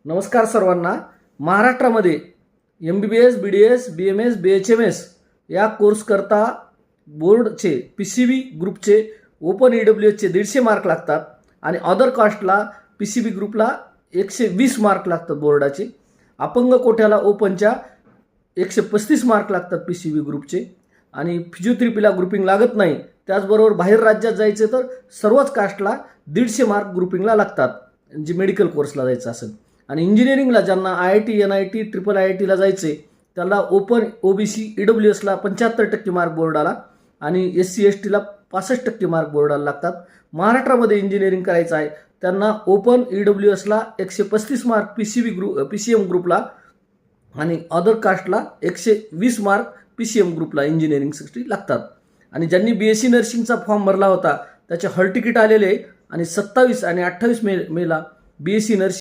नमस्कार सर्वांना। महाराष्ट्रामध्ये MBBS, BDS, BMS, BHMS या कोर्सकरता बोर्डचे PCB ग्रुपचे ओपन EWSचे 150 मार्क लागतात आणि अदर कास्टला PCB ग्रुपला 120 मार्क लागतात बोर्डाचे। अपंग कोट्याला ओपनच्या 135 मार्क लागतात PCB ग्रुपचे आणि फिजिओथेरपीला ग्रुपिंग लागत नाही। त्याचबरोबर बाहेर राज्यात जायचे तर सर्वच कास्टला 150 मार्क ग्रुपिंगला लागतात, जे मेडिकल कोर्सला जायचं असेल। आणि इंजिनिअरिंगला ज्यांना IIT, NIT, IIIT ला जायचे त्याला ओपन OBC EWSला 75% मार्क बोर्डाला आणि SC ST ला 65% मार्क बोर्डाला लागतात। महाराष्ट्रामध्ये इंजिनिअरिंग करायचं आहे त्यांना ओपन EWSला 135 मार्क PCM ग्रुपला आणि अदर कास्टला 120 मार्क PCM ग्रुपला इंजिनिअरिंगसाठी लागतात। आणि ज्यांनी BSc नर्सिंगचा फॉर्म भरला होता त्याचे हॉल तिकीट आलेले आणि 27 आणि 28 मेला BSc नर्सिंग